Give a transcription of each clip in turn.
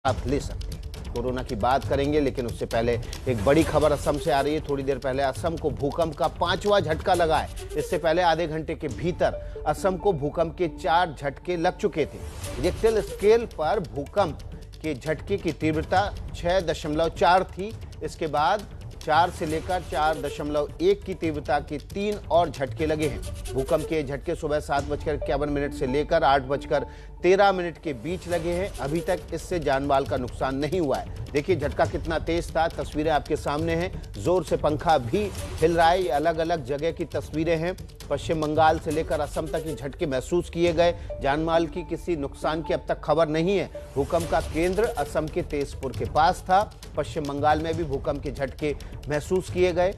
आप ले सकते हैं। कोरोना की बात करेंगे, लेकिन उससे पहले एक बड़ी खबर असम से आ रही है। थोड़ी देर पहले असम को भूकंप का 5वां झटका लगा है। इससे पहले आधे घंटे के भीतर असम को भूकंप के 4 झटके लग चुके थे। रिक्टर स्केल पर भूकंप के झटके की तीव्रता 6.4 थी। इसके बाद 4 से लेकर 4.1 की तीव्रता के 3 और झटके लगे हैं। भूकंप के झटके सुबह 7:51 से लेकर 8:13 के बीच लगे हैं। अभी तक इससे जानमाल का नुकसान नहीं हुआ है। देखिए झटका कितना तेज था, तस्वीरें आपके सामने हैं। जोर से पंखा भी हिल रहा है। ये अलग अलग जगह की तस्वीरें हैं। पश्चिम बंगाल से लेकर असम तक ये झटके महसूस किए गए। जानमाल की किसी नुकसान की अब तक खबर नहीं है। भूकंप का केंद्र असम के तेजपुर के पास था। पश्चिम बंगाल में भी भूकंप के झटके महसूस किए गए।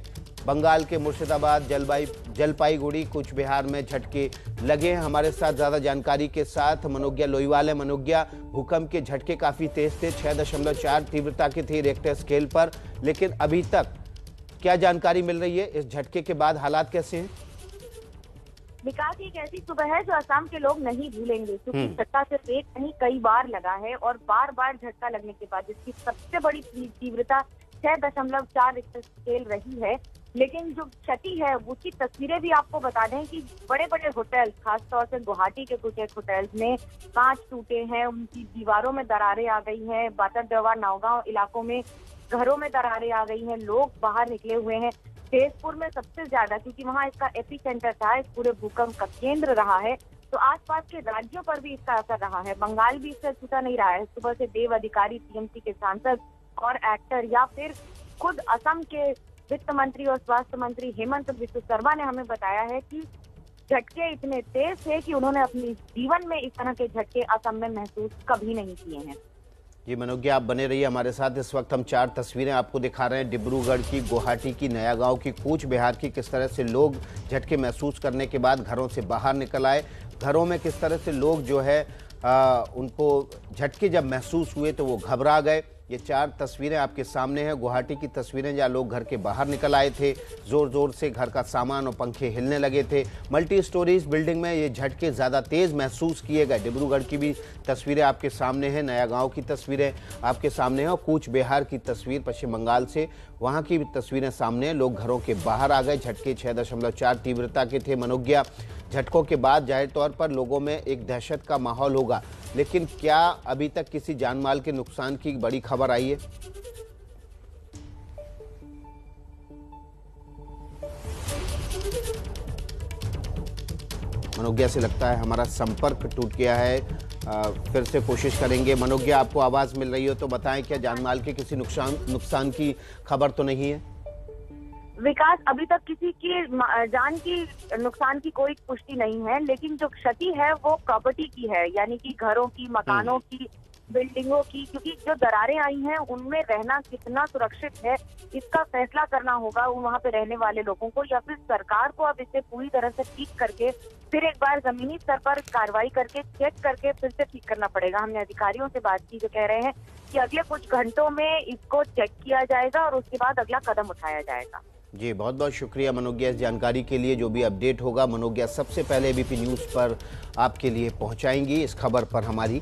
बंगाल के मुर्शिदाबाद, जलपाईगुड़ी, कूच बिहार में झटके लगे हैं। हमारे साथ ज्यादा जानकारी के साथ मनोज्ञा लोईवाल है। मनोज्ञा, भूकंप के झटके काफी तेज थे, 6.4 तीव्रता के थे रिक्टर स्केल पर, लेकिन अभी तक क्या जानकारी मिल रही है? इस झटके के बाद हालात कैसे हैं? विकास, एक ऐसी सुबह है जो असम के लोग नहीं भूलेंगे, क्योंकि झटका सिर्फ एक नहीं कई बार लगा है और बार बार झटका लगने के बाद इसकी सबसे बड़ी तीव्रता 6.4 रिक्टर स्केल रही है। लेकिन जो क्षति है उसकी तस्वीरें भी आपको बता दें कि बड़े बड़े होटल, खासतौर से गुवाहाटी के कुछ एक होटल्स में कांच टूटे हैं, उनकी दीवारों में दरारें आ गई हैं। बातरदेवा, नौगांव इलाकों में घरों में दरारें आ गई हैं, लोग बाहर निकले हुए हैं। तेजपुर में सबसे ज्यादा, क्योंकि वहां इसका एपी सेंटर था, इस पूरे भूकंप का केंद्र रहा है, तो आसपास के राज्यों पर भी इसका असर रहा है। बंगाल भी इससे छूटा नहीं रहा है। सुबह से देव अधिकारी, टीएमसी के सांसद और एक्टर, या फिर खुद असम के वित्त मंत्री और स्वास्थ्य मंत्री हेमंत बिस्वा शर्मा ने हमें बताया है कि झटके इतने तेज थे कि उन्होंने अपने जीवन में इस तरह के झटके असम में महसूस कभी नहीं किए हैं। जी मनोज्ञा, आप बने रहिए हमारे साथ। इस वक्त हम 4 तस्वीरें आपको दिखा रहे हैं, डिब्रूगढ़ की, गुवाहाटी की, नया गांव की, कूच बिहार की। किस तरह से लोग झटके महसूस करने के बाद घरों से बाहर निकल आए। घरों में किस तरह से लोग जो है उनको झटके जब महसूस हुए तो वो घबरा गए। ये 4 तस्वीरें आपके सामने हैं। गुवाहाटी की तस्वीरें जहाँ लोग घर के बाहर निकल आए थे। जोर जोर से घर का सामान और पंखे हिलने लगे थे। मल्टी स्टोरीज बिल्डिंग में ये झटके ज़्यादा तेज़ महसूस किए गए। डिब्रूगढ़ की भी तस्वीरें आपके सामने हैं, नया गांव की तस्वीरें आपके सामने हैं और कूच बिहार की तस्वीर पश्चिम बंगाल से, वहाँ की भी तस्वीरें सामने हैं। लोग घरों के बाहर आ गए। झटके 6.4 तीव्रता के थे। मनोज्ञा, झटकों के बाद जाहिर तौर पर लोगों में एक दहशत का माहौल होगा, लेकिन क्या अभी तक किसी जानमाल के नुकसान की बड़ी खबर आई है? मनोज्ञा से लगता है हमारा संपर्क टूट गया है। फिर से कोशिश करेंगे। मनोज्ञा, आपको आवाज मिल रही हो तो बताएं, क्या जानमाल के किसी नुकसान की खबर तो नहीं है? विकास, अभी तक किसी की जान की नुकसान की कोई पुष्टि नहीं है, लेकिन जो क्षति है वो प्रॉपर्टी की है, यानी कि घरों की, मकानों की, बिल्डिंगों की, क्योंकि जो दरारें आई हैं उनमें रहना कितना सुरक्षित है इसका फैसला करना होगा वहां पे रहने वाले लोगों को, या फिर सरकार को अब इसे पूरी तरह से ठीक करके फिर एक बार जमीनी स्तर पर कार्रवाई करके चेक करके फिर से ठीक करना पड़ेगा। हमने अधिकारियों से बात की जो कह रहे हैं कि अगले कुछ घंटों में इसको चेक किया जाएगा और उसके बाद अगला कदम उठाया जाएगा। जी, बहुत बहुत शुक्रिया मनोज्ञा इस जानकारी के लिए। जो भी अपडेट होगा मनोज्ञा सबसे पहले एबीपी न्यूज़ पर आपके लिए पहुंचाएंगी। इस खबर पर हमारी